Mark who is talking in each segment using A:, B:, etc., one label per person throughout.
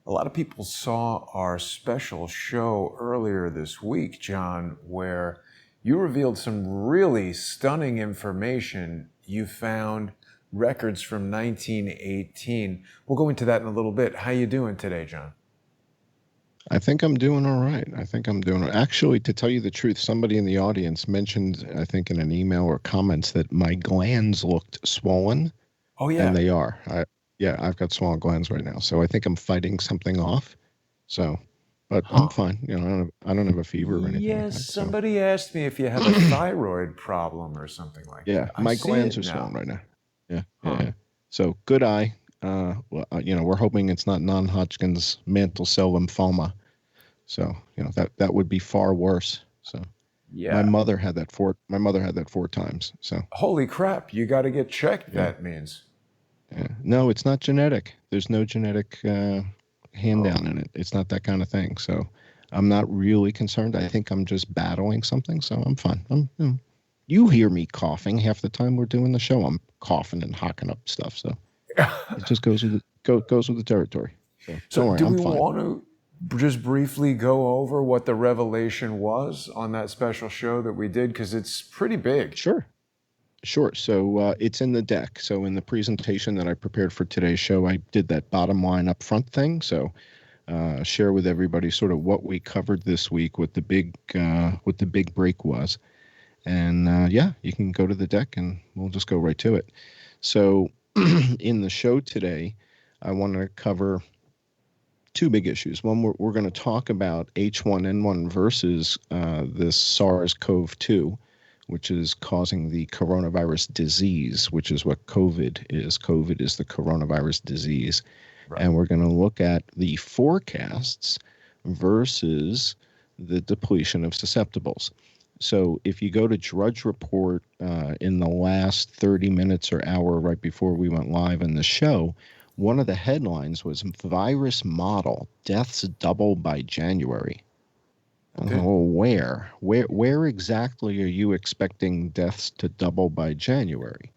A: A lot of people saw our special show earlier this week, John, where you revealed some really stunning information. You found records from 1918. We'll go into that in a little bit. How you doing today, John?
B: I think I'm doing all right. Actually, to tell you the truth, somebody in the audience mentioned, I think in an email or comments, that my glands looked swollen,
A: Oh,
B: and
A: yeah.
B: they are. Yeah, I've got swollen glands right now, so I think I'm fighting something off. So, but I'm
A: Huh.
B: fine. I don't have a fever or anything like
A: Yes,
B: that. So,
A: somebody asked me if you have a thyroid problem or something like
B: yeah,
A: that. I
B: my
A: see
B: glands
A: it
B: are swollen
A: now.
B: right now. Yeah, yeah,
A: Huh.
B: yeah. So, good eye. We're hoping it's not non-Hodgkin's mantle cell lymphoma. So, that would be far worse. So. My
A: Yeah.
B: mother had that four times. So
A: Holy crap, you got to get checked,
B: yeah,
A: that means.
B: yeah. No, it's not genetic. There's no genetic hand
A: Oh.
B: down in it. It's not that kind of thing. So I'm not really concerned. I think I'm just battling something. So I'm fine. You hear me coughing half the time we're doing the show. I'm coughing and hocking up stuff. So it just goes with the territory. So
A: So,
B: don't worry,
A: do
B: I'm
A: we
B: fine.
A: want to just briefly go over what the revelation was on that special show that we did? Because it's pretty big.
B: Sure. Sure. So it's in the deck. So in the presentation that I prepared for today's show, I did that bottom line up front thing. So share with everybody sort of what we covered this week, what the big break was, and yeah, you can go to the deck and we'll just go right to it. So in the show today, I want to cover two big issues. One, we're going to talk about H1N1 versus this SARS-CoV-2, which is causing the coronavirus disease, which is what COVID is. COVID is the coronavirus disease.
A: Right.
B: And we're going to look at the forecasts versus the depletion of susceptibles. So if you go to Drudge Report in the last 30 minutes or hour right before we went live in the show, one of the headlines was Virus Model, Deaths Double by January.
A: Okay.
B: Well, where exactly are you expecting deaths to double by January?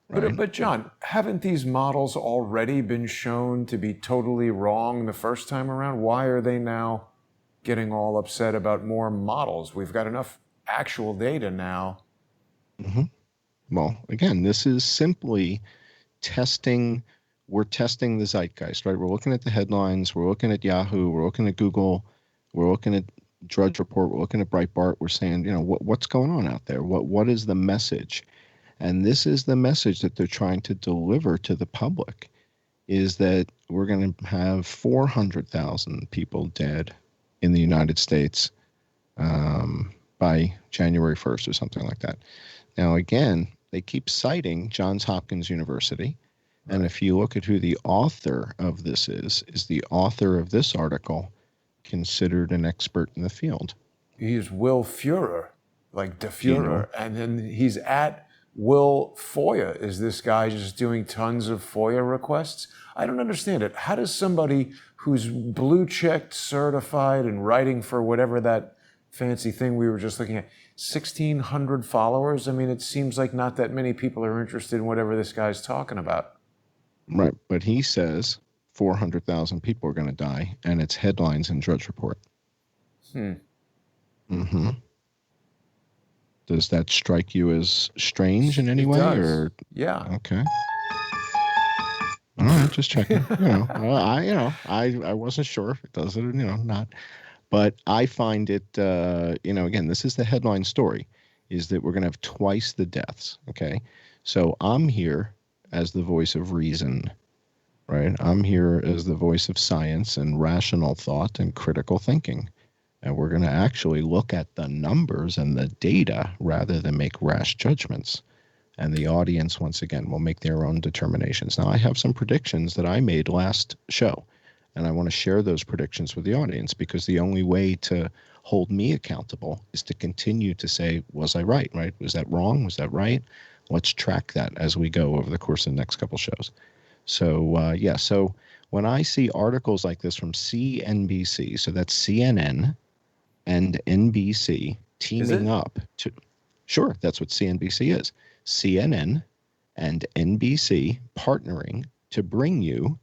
B: Right?
A: But John, haven't these models already been shown to be totally wrong the first time around? Why are they now getting all upset about more models? We've got enough actual data now.
B: Mm-hmm. Well, again, this is simply testing. We're testing the zeitgeist, right? We're looking at the headlines. We're looking at Yahoo. We're looking at Google. We're looking at Drudge Report. We're looking at Breitbart. We're saying, what's going on out there? What is the message? And this is the message that they're trying to deliver to the public, is that we're going to have 400,000 people dead in the United States by January 1st or something like that. Now, again, they keep citing Johns Hopkins University. And
A: Right.
B: if you look at who the author of this is the author of this article considered an expert in the field?
A: He's Will Führer, like De
B: Do you know?
A: Führer. And then he's at Will FOIA. Is this guy just doing tons of FOIA requests? I don't understand it. How does somebody who's blue checked, certified, and writing for whatever that fancy thing we were just looking at, 1,600 followers? I mean, it seems like not that many people are interested in whatever this guy's talking about.
B: Right. But he says 400,000 people are going to die, and it's headlines in Drudge Report. Mm-hmm. Does that strike you as strange in any
A: It
B: way,
A: does.
B: or
A: Yeah.
B: okay? All right, just checking. I wasn't sure if it does it or not. But I find it, again, this is the headline story, is that we're going to have twice the deaths. Okay, so I'm here as the voice of reason, right? I'm here as the voice of science and rational thought and critical thinking. And we're going to actually look at the numbers and the data rather than make rash judgments. And the audience, once again, will make their own determinations. Now, I have some predictions that I made last show, and I want to share those predictions with the audience, because the only way to hold me accountable is to continue to say, was I right? Was that wrong? Was that right? Let's track that as we go over the course of the next couple shows. So, so when I see articles like this from CNBC, so that's CNN and NBC
A: Is
B: teaming
A: it?
B: up to, sure, that's what CNBC is. CNN and NBC partnering to bring you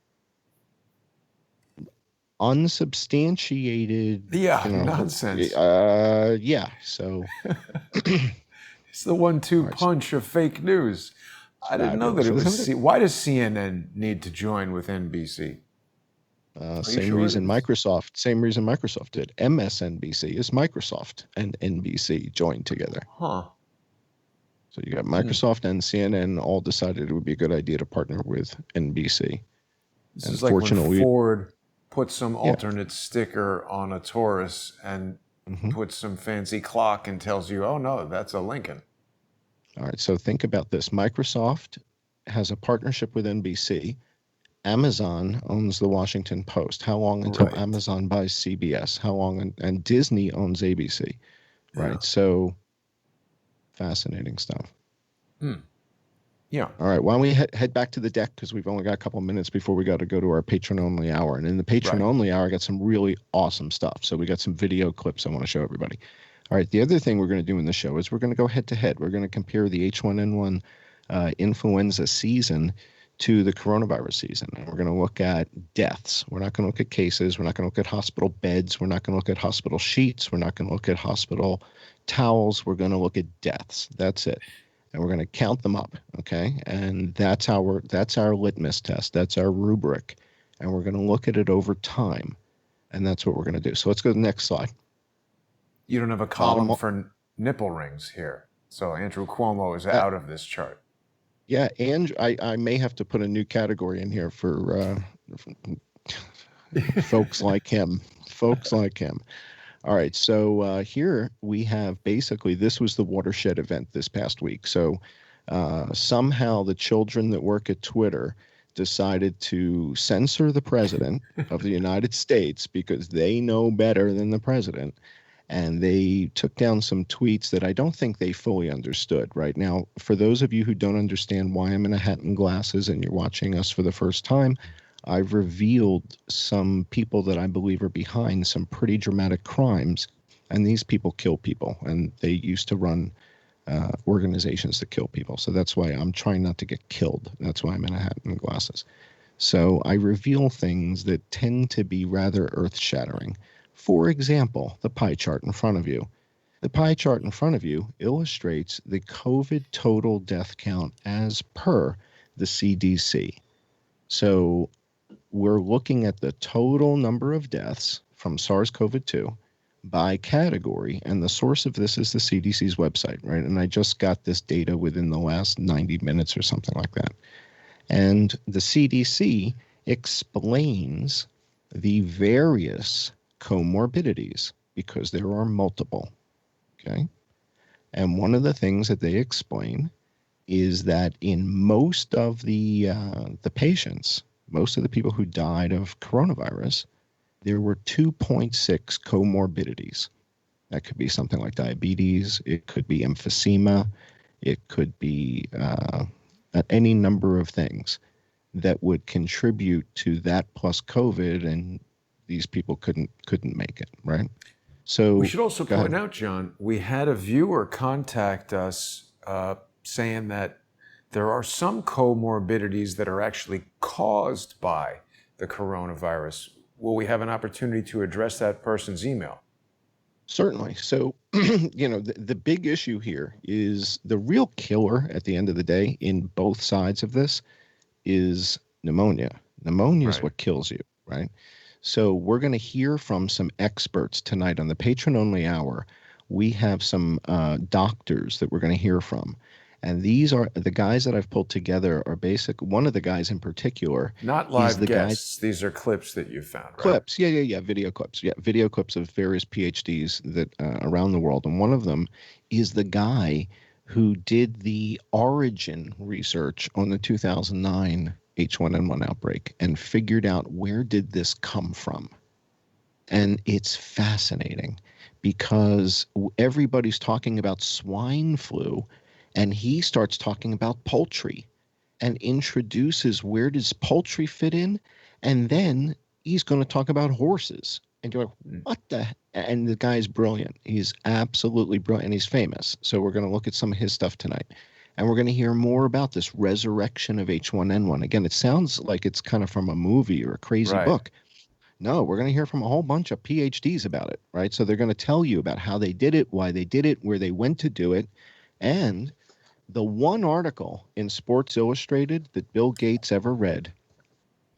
B: unsubstantiated,
A: Yeah, nonsense.
B: yeah. So,
A: It's the 1-2
B: all right,
A: punch of fake news.
B: it's
A: I didn't know that
B: fabulous,
A: it was.
B: isn't it?
A: Why does CNN need to join with NBC? Are you
B: Same
A: sure it
B: reason
A: is?
B: Microsoft. Same reason Microsoft did. MSNBC is Microsoft and NBC joined together.
A: Huh.
B: So you got Microsoft and CNN all decided it would be a good idea to partner with NBC.
A: This
B: And
A: is like when
B: fortunately,
A: Ford put some
B: yeah.
A: alternate sticker on a Taurus and
B: Mhm.
A: puts some fancy clock and tells you, oh no, that's a Lincoln.
B: All right. So think about this. Microsoft has a partnership with NBC. Amazon owns the Washington Post. How long until
A: Right.
B: Amazon buys CBS? How long? And Disney owns ABC.
A: Yeah.
B: Right. So fascinating stuff.
A: Hmm. Yeah.
B: All right. Why don't we head back to the deck because we've only got a couple minutes before we got to go to our patron only hour. And in the patron
A: Right.
B: only hour, I got some really awesome stuff. So we got some video clips I want to show everybody. All right. The other thing we're going to do in the show is we're going to go head to head. We're going to compare the H1N1 influenza season to the coronavirus season. And we're going to look at deaths. We're not going to look at cases. We're not going to look at hospital beds. We're not going to look at hospital sheets. We're not going to look at hospital towels. We're going to look at deaths. That's it. And we're going to count them up, okay? And that's our litmus test. That's our rubric. And we're going to look at it over time. And that's what we're going to do. So let's go to the next slide.
A: You don't have a column for nipple rings here. So Andrew Cuomo is out of this chart.
B: Yeah, and I may have to put a new category in here for folks like him. Folks like him. All right, so here we have basically this was the watershed event this past week. So somehow the children that work at Twitter decided to censor the president of the United States because they know better than the president. And they took down some tweets that I don't think they fully understood. Right now, for those of you who don't understand why I'm in a hat and glasses and you're watching us for the first time, I've revealed some people that I believe are behind some pretty dramatic crimes. And these people kill people. And they used to run organizations that kill people. So that's why I'm trying not to get killed. That's why I'm in a hat and glasses. So I reveal things that tend to be rather earth-shattering. For example, the pie chart in front of you. The pie chart in front of you illustrates the COVID total death count as per the CDC. So we're looking at the total number of deaths from SARS-CoV-2 by category, and the source of this is the CDC's website, right? And I just got this data within the last 90 minutes or something like that. And the CDC explains the various comorbidities because there are multiple, okay? And one of the things that they explain is that in most of the patients, most of the people who died of coronavirus, there were 2.6 comorbidities. That could be something like diabetes. It could be emphysema. It could be any number of things that would contribute to that plus COVID, and these people couldn't make it, right? So
A: we should also point out, John, we had a viewer contact us saying that there are some comorbidities that are actually caused by the coronavirus. Will we have an opportunity to address that person's email?
B: Certainly. So, the big issue here is the real killer at the end of the day in both sides of this is pneumonia. Pneumonia is what kills you, right? So we're going to hear from some experts tonight on the patron only hour. We have some doctors that we're going to hear from. And these are the guys that I've pulled together are one of the guys in particular.
A: Not live guests. These are clips that you found, right?
B: Clips. Yeah. Video clips. Yeah. Video clips of various PhDs that around the world. And one of them is the guy who did the origin research on the 2009 H1N1 outbreak and figured out where did this come from. And it's fascinating because everybody's talking about swine flu, and he starts talking about poultry and introduces where does poultry fit in, and then he's going to talk about horses. And you're like, what the? And the guy's brilliant. He's absolutely brilliant, and he's famous. So we're going to look at some of his stuff tonight. And we're going to hear more about this resurrection of H1N1. Again, it sounds like it's kind of from a movie or a crazy book. No, we're going to hear from a whole bunch of PhDs about it, right? So they're going to tell you about how they did it, why they did it, where they went to do it. And the one article in Sports Illustrated that Bill Gates ever read,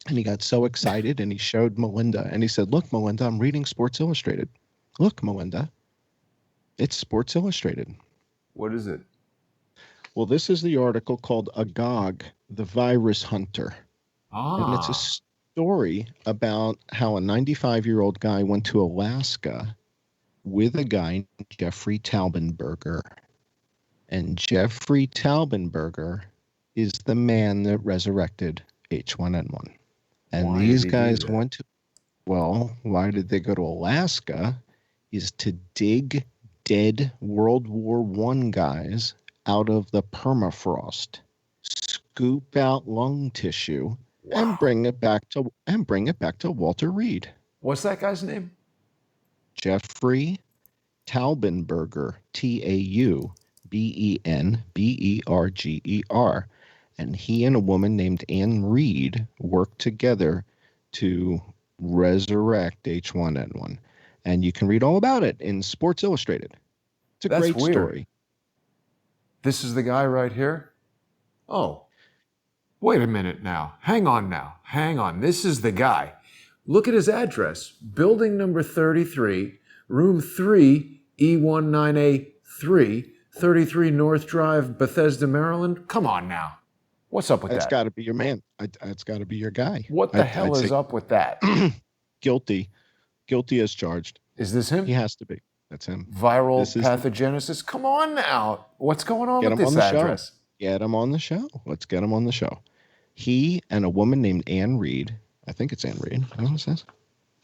B: and he got so excited and he showed Melinda and he said, "Look, Melinda, I'm reading Sports Illustrated. Look, Melinda, it's Sports Illustrated."
A: What is it?
B: Well, this is the article called Agog, the Virus Hunter. And it's a
A: Ah,
B: story about how a 95-year-old guy went to Alaska with a guy named Jeffrey Taubenberger. And Jeffrey Taubenberger is the man that resurrected H1N1. And
A: why did
B: these
A: he do
B: guys
A: that?
B: went to, well, why did they go to Alaska? Is to dig dead World War I guys out of the permafrost, scoop out lung tissue, and
A: Wow.
B: bring it back to Walter Reed.
A: What's that guy's name?
B: Jeffrey Taubenberger, Taubenberger. And he and a woman named Anne Reed worked together to resurrect H1N1. And you can read all about it in Sports Illustrated. It's a
A: That's
B: great
A: weird.
B: story.
A: This is the guy right here? Oh, wait a minute now. Hang on now. Hang on. This is the guy. Look at his address. Building number 33, room 3, E19A3, 33 North Drive, Bethesda, Maryland. Come on now. What's up with
B: That's
A: that?
B: got to be your man. That's got to be your guy.
A: What the hell
B: I'd
A: is
B: say
A: up with that?
B: guilty as charged.
A: Is this
B: He
A: him?
B: has to be. That's him.
A: Viral
B: This is
A: pathogenesis? Come on now. What's going on
B: Get
A: with
B: him on
A: this
B: the show.
A: address?
B: Get him on the show. Let's get him on the show. He and a woman named Anne Reed. I think it's Anne Reed. I don't know what it says.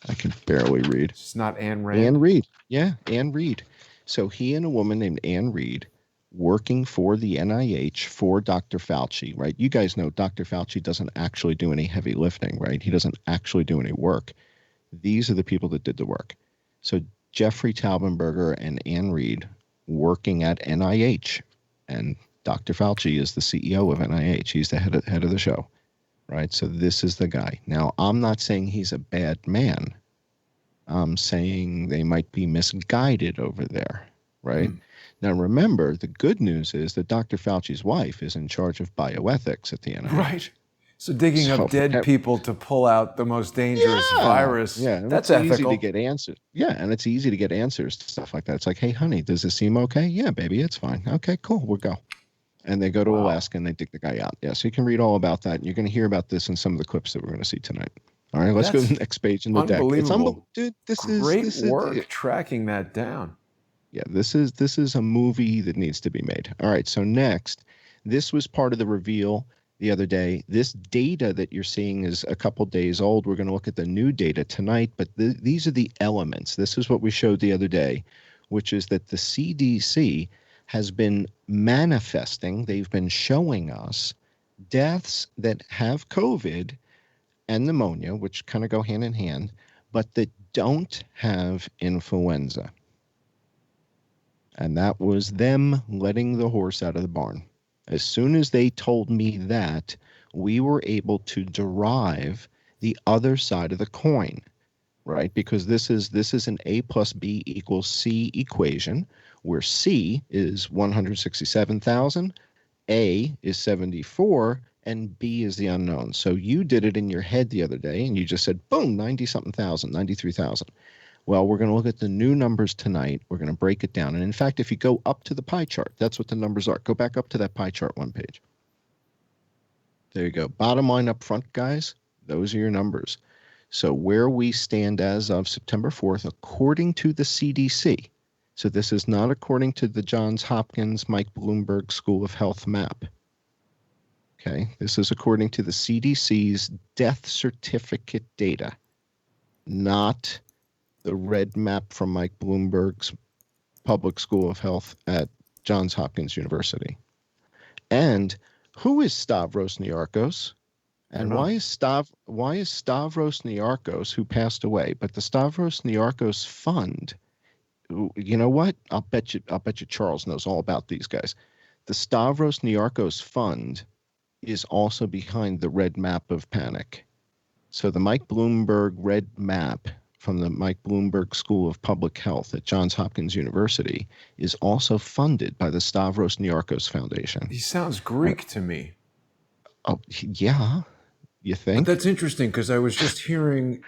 B: I can barely read.
A: It's not Anne Rand.
B: Anne Reed. Yeah, Anne Reed. So he and a woman named Anne Reed working for the NIH for Dr. Fauci, right? You guys know Dr. Fauci doesn't actually do any heavy lifting, right? He doesn't actually do any work. These are the people that did the work. So Jeffrey Taubenberger and Anne Reed working at NIH, and Dr. Fauci is the CEO of NIH. He's the head of the show, right? So this is the guy. Now, I'm not saying he's a bad man. I'm saying they might be misguided over there, right? Now, remember, the good news is that Dr. Fauci's wife is in charge of bioethics at the NIH.
A: Right. So digging up dead people to pull out the most dangerous virus, that's ethical.
B: Easy to get answers. Yeah, and it's easy to get answers to stuff like that. It's like, hey, honey, does this seem okay? Yeah, baby, it's fine. Okay, cool, we'll go. And they go to Alaska and they dig the guy out. Yeah, so you can read all about that. And you're going to hear about this in some of the clips that we're going to see tonight. All right, let's go to the next page in the deck. It's unbelievable. Dude, this
A: is great work tracking that down.
B: Yeah, this is a movie that needs to be made. All right, so next, this was part of the reveal the other day. This data that you're seeing is a couple days old. We're going to look at the new data tonight, but these are the elements. This is what we showed the other day, which is that the CDC has been manifesting, they've been showing us deaths that have COVID and pneumonia, which kind of go hand in hand, but that don't have influenza. And that was them letting the horse out of the barn. As soon as they told me that, we were able to derive the other side of the coin, right? Because this is an A plus B equals C equation, where C is 167,000, A is 74, and B is the unknown. So you did it in your head the other day, and you just said, boom, 90-something thousand, 93,000. Well, we're going to look at the new numbers tonight. We're going to break it down. And in fact, if you go up to the pie chart, that's what the numbers are. Go back up to that pie chart one page. There you go. Bottom line up front, guys, those are your numbers. So where we stand as of September 4th, according to the CDC. So this is not according to the Johns Hopkins Mike Bloomberg School of Health map. Okay, this is according to the CDC's death certificate data, not the red map from Mike Bloomberg's Public School of Health at Johns Hopkins University. And who is Stavros Niarchos? And why is Stavros Niarchos, who passed away, but the Stavros Niarchos Fund, you know what? I'll bet you Charles knows all about these guys. The Stavros Niarchos Fund is also behind the red map of panic. So the Mike Bloomberg Red Map from the Mike Bloomberg School of Public Health at Johns Hopkins University is also funded by the Stavros Niarchos Foundation.
A: He sounds Greek to me.
B: Oh, yeah. You think?
A: But that's interesting because I was just hearing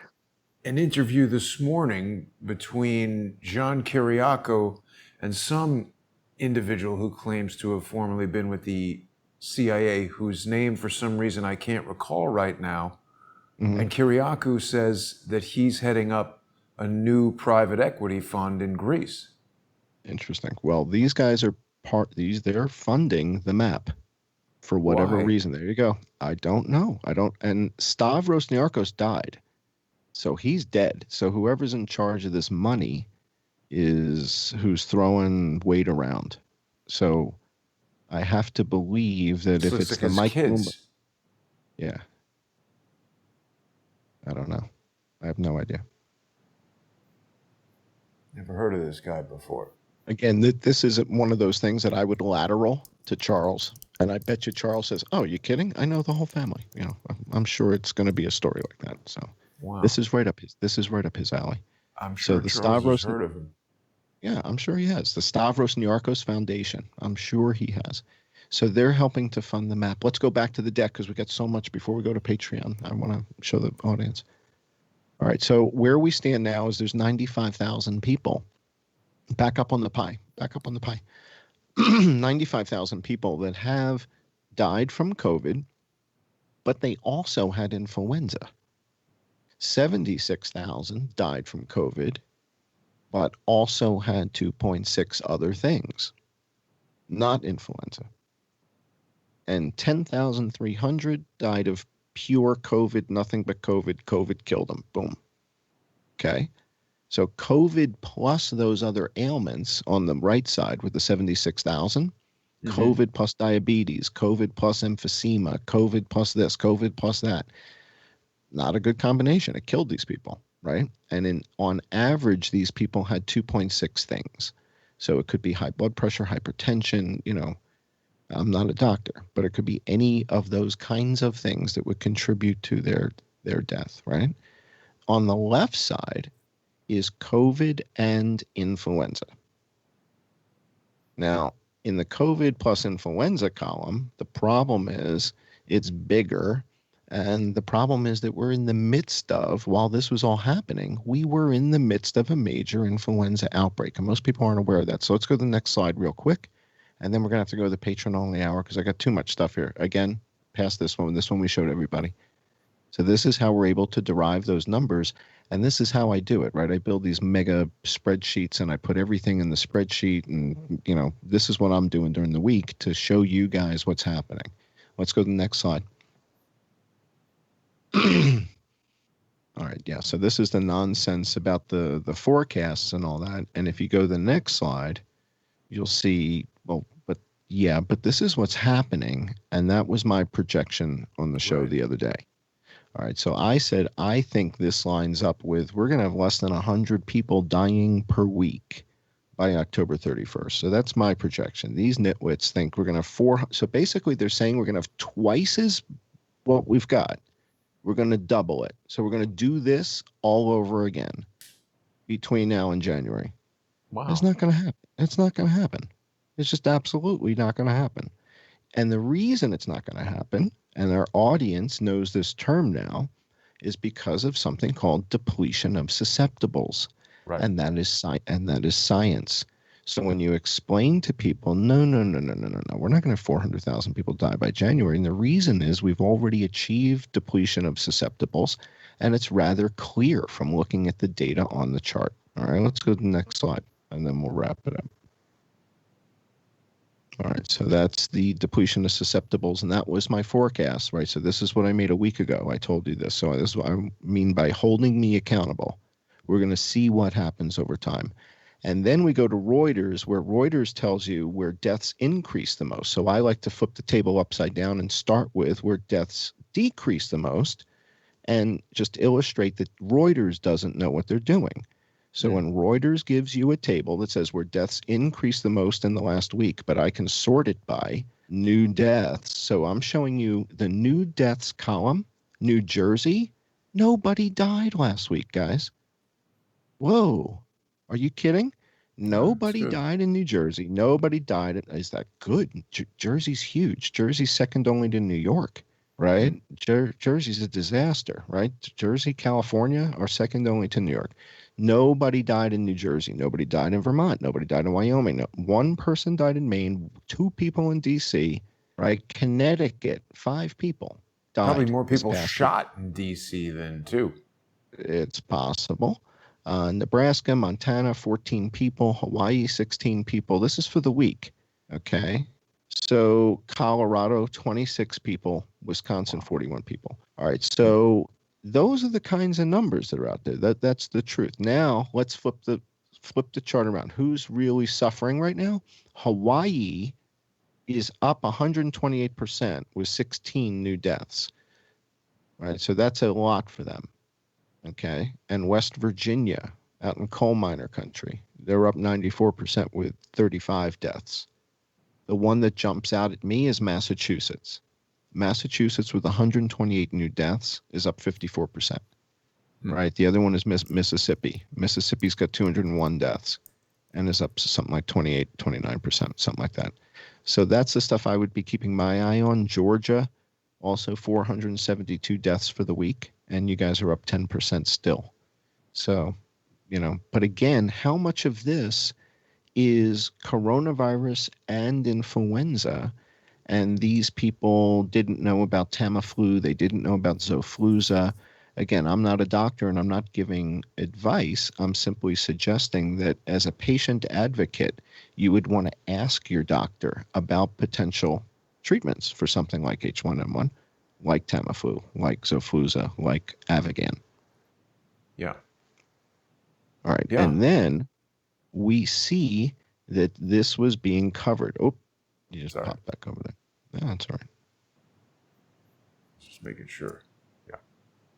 A: an interview this morning between John Kiriakou and some individual who claims to have formerly been with the CIA, whose name for some reason I can't recall right now. Mm-hmm. And Kiriakou says that he's heading up a new private equity fund in Greece.
B: Interesting. Well, these guys are they're funding the map for whatever reason. There you go. I don't know. And Stavros Niarchos died. So he's dead. So whoever's in charge of this money is who's throwing weight around. So I have to believe that if it's the Mike Bloomberg. Yeah. I don't know. I have no idea.
A: Never heard of this guy before.
B: Again, this isn't one of those things that I would lateral to Charles. And I bet you Charles says, "Oh, you kidding? I know the whole family." You know, I'm sure it's going to be a story like that. So this is right up his alley.
A: I'm sure Charles has heard of him.
B: Yeah, I'm sure he has. The Stavros Niarchos Foundation. I'm sure he has. So they're helping to fund the map. Let's go back to the deck because we got so much before we go to Patreon. I want to show the audience. All right, so where we stand now is there's 95,000 people. Back up on the pie. 95,000 people that have died from COVID, but they also had influenza. 76,000 died from COVID, but also had 2.6 other things, not influenza. And 10,300 died of pure COVID, nothing but COVID. COVID killed them. Boom. Okay. So COVID plus those other ailments on the right side with the 76,000, COVID plus diabetes, COVID plus emphysema, COVID plus this, COVID plus that. Not a good combination. It killed these people, right? And on average, these people had 2.6 things. So it could be high blood pressure, hypertension, you know. I'm not a doctor, but it could be any of those kinds of things that would contribute to their death, right? On the left side is COVID and influenza. Now, in the COVID plus influenza column, the problem is it's bigger. And the problem is that we're in the midst of, while this was all happening, we were in the midst of a major influenza outbreak. And most people aren't aware of that. So let's go to the next slide real quick. And then we're going to have to go to the patron-only hour because I got too much stuff here. Again, past this one. This one we showed everybody. So this is how we're able to derive those numbers. And this is how I do it, right? I build these mega spreadsheets and I put everything in the spreadsheet. And, you know, this is what I'm doing during the week to show you guys what's happening. Let's go to the next slide. All right, yeah. So this is the nonsense about the forecasts and all that. And if you go to the next slide, you'll see, but this is what's happening. And that was my projection on the show the other day. All right, so I said, I think this lines up with, we're going to have less than 100 people dying per week by October 31st. So that's my projection. These nitwits think we're going to have 400. So basically they're saying we're going to have twice as what we've got. We're going to double it. So we're going to do this all over again between now and January.
A: Wow.
B: It's not going to happen. It's not going to happen. It's just absolutely not going to happen. And the reason it's not going to happen, and our audience knows this term now, is because of something called depletion of susceptibles.
A: Right.
B: And that is science. So when you explain to people, no, we're not going to have 400,000 people die by January. And the reason is we've already achieved depletion of susceptibles, and it's rather clear from looking at the data on the chart. All right, let's go to the next slide, and then we'll wrap it up. All right, so that's the depletion of susceptibles, and that was my forecast, right? So this is what I made a week ago. I told you this. So this is what I mean by holding me accountable. We're going to see what happens over time. And then we go to Reuters, where Reuters tells you where deaths increase the most. So I like to flip the table upside down and start with where deaths decrease the most and just illustrate that Reuters doesn't know what they're doing. So when Reuters gives you a table that says where deaths increase the most in the last week, but I can sort it by new deaths. So I'm showing you the new deaths column, New Jersey, Nobody died last week, guys. Whoa. Are you kidding? Nobody died in New Jersey. Nobody died. Is that good? Jersey's huge. Jersey's second only to New York, right? Jersey's a disaster, right? Jersey, California are second only to New York. Nobody died in New Jersey. Nobody died in Vermont. Nobody died in Wyoming. No, one person died in Maine. 2 people in D.C., right? Connecticut, 5 people died.
A: Probably more people shot in D.C. than 2.
B: It's possible. Nebraska, Montana, 14 people. Hawaii, 16 people. This is for the week. Okay. So Colorado, 26 people. Wisconsin, 41 people. All right. So those are the kinds of numbers that are out there. That's the truth. Now let's flip the chart around. Who's really suffering right now? Hawaii is up 128% with 16 new deaths. All right. So that's a lot for them. Okay, and West Virginia, out in coal miner country, they're up 94% with 35 deaths. The one that jumps out at me is Massachusetts. Massachusetts with 128 new deaths is up 54%. Right, the other one is Mississippi. Mississippi's got 201 deaths and is up something like 29%, something like that. So that's the stuff I would be keeping my eye on. Georgia, also 472 deaths for the week. And you guys are up 10% still. So, but again, how much of this is coronavirus and influenza? And these people didn't know about Tamiflu. They didn't know about Xofluza. Again, I'm not a doctor and I'm not giving advice. I'm simply suggesting that as a patient advocate, you would want to ask your doctor about potential treatments for something like H1N1. Like Tamiflu, like Xofluza, like Avigan.
A: Yeah.
B: All right. Yeah. And then we see that this was being covered. Oh, you just popped back over there. No, that's all right.
A: Just making sure. Yeah.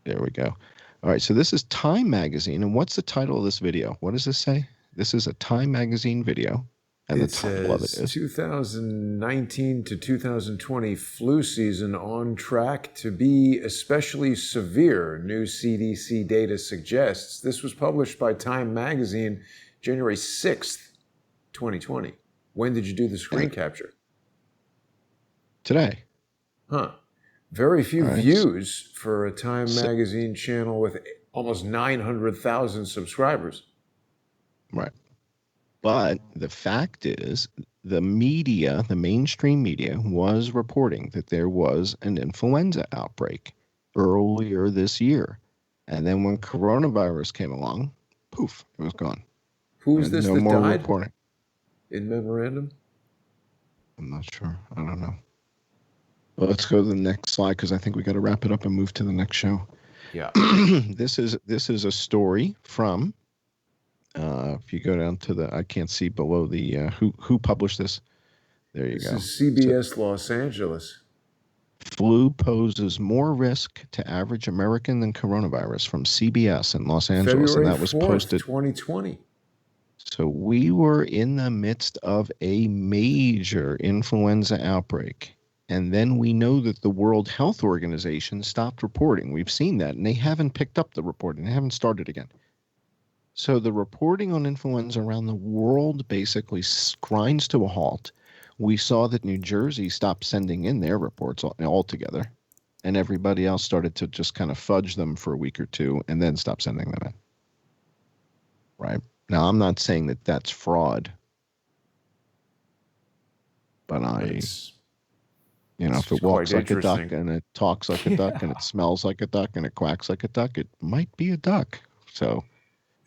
B: There we go. All right. So this is Time Magazine. And what's the title of this video? What does this say? This is a Time Magazine video. And
A: it says 2019 to 2020 flu season on track to be especially severe, new CDC data suggests. This was published by Time Magazine January 6th, 2020. When did you do the screen capture?
B: Today.
A: Huh. Very few views for a Time Magazine channel with almost 900,000 subscribers.
B: Right. But the fact is, the media, the mainstream media, was reporting that there was an influenza outbreak earlier this year. And then when coronavirus came along, poof, it was gone.
A: Who's this that died?
B: Reporting.
A: In memorandum?
B: I'm not sure. I don't know. Well, let's go to the next slide because I think we got to wrap it up and move to the next show.
A: Yeah.
B: This is a story from... if you go down to the, I can't see below the, who published this? There you go.
A: This is CBS Los Angeles.
B: Flu poses more risk to average American than coronavirus from CBS in Los Angeles.
A: February
B: and that was
A: 4th,
B: posted
A: 2020.
B: So we were in the midst of a major influenza outbreak. And then we know that the World Health Organization stopped reporting. We've seen that, and they haven't picked up the reporting. They haven't started again. So the reporting on influenza around the world basically grinds to a halt. We saw that New Jersey stopped sending in their reports altogether, and everybody else started to just kind of fudge them for a week or two and then stop sending them in. Right? Now, I'm not saying that that's fraud, but if it walks like a duck and it talks like a duck and it smells like a duck and it quacks like a duck, it might be a duck. So...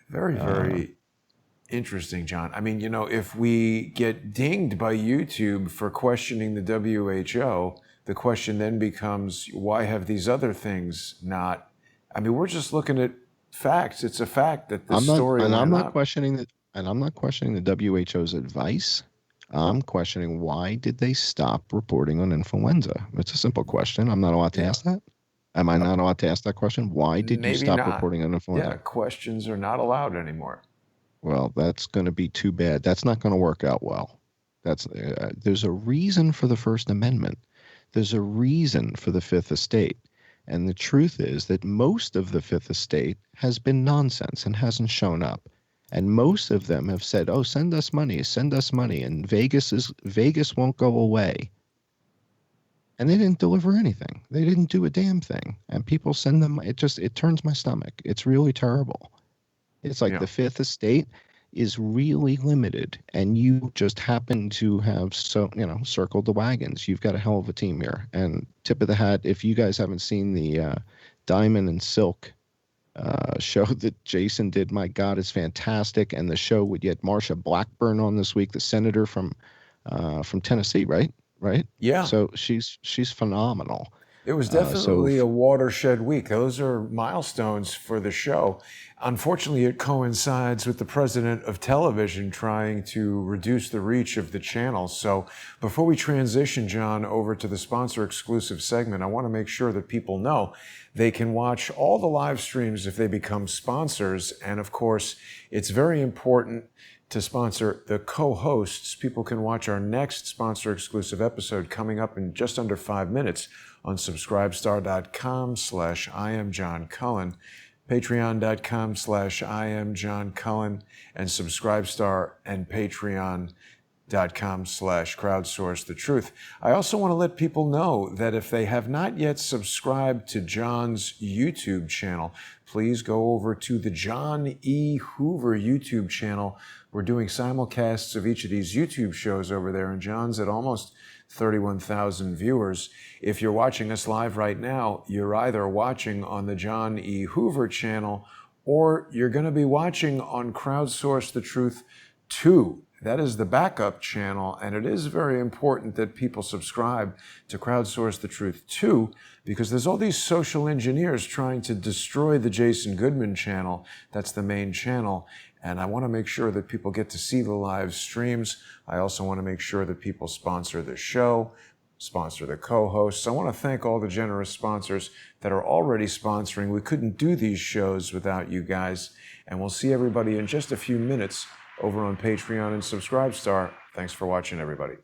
A: Very, very interesting, John. I mean, if we get dinged by YouTube for questioning the WHO, the question then becomes, why have these other things not? I mean, we're just looking at facts. It's a fact that the story.
B: And I'm not questioning that. And I'm not questioning the WHO's advice. I'm questioning why did they stop reporting on influenza? It's a simple question. I'm not allowed to ask that. Am I not allowed to ask that question? Why did you stop reporting on influenza?
A: Yeah, questions are not allowed anymore.
B: Well, that's going to be too bad. That's not going to work out well. There's a reason for the First Amendment. There's a reason for the Fifth Estate. And the truth is that most of the Fifth Estate has been nonsense and hasn't shown up. And most of them have said, "Oh, send us money, and Vegas won't go away." And they didn't deliver anything. They didn't do a damn thing. And people send them. It turns my stomach. It's really terrible. It's like
A: Yeah.
B: the Fifth Estate is really limited, and you just happen to have circled the wagons. You've got a hell of a team here. And tip of the hat, if you guys haven't seen the Diamond and Silk show that Jason did, my God, it's fantastic. And the show would get Marsha Blackburn on this week, the senator from Tennessee, right?
A: Yeah.
B: So she's phenomenal.
A: It was
B: So
A: definitely a watershed week. Those are milestones for the show. Unfortunately, it coincides with the president of television trying to reduce the reach of the channel. So before we transition, John, over to the sponsor exclusive segment, I want to make sure that people know they can watch all the live streams if they become sponsors. And of course, it's very important to sponsor the co-hosts. People can watch our next sponsor exclusive episode coming up in just under 5 minutes on subscribestar.com/IamJohnCullen, patreon.com/IamJohnCullen, and Subscribestar and patreon.com/crowdsourcethetruth. I also want to let people know that if they have not yet subscribed to John's YouTube channel, please go over to the John E. Hoover YouTube channel. We're doing simulcasts of each of these YouTube shows over there, and John's at almost 31,000 viewers. If you're watching us live right now, you're either watching on the John E. Hoover channel, or you're going to be watching on Crowdsource the Truth 2. That is the backup channel, and it is very important that people subscribe to Crowdsource the Truth 2, because there's all these social engineers trying to destroy the Jason Goodman channel. That's the main channel. And I want to make sure that people get to see the live streams. I also want to make sure that people sponsor the show, sponsor the co-hosts. I want to thank all the generous sponsors that are already sponsoring. We couldn't do these shows without you guys. And we'll see everybody in just a few minutes over on Patreon and Subscribestar. Thanks for watching, everybody.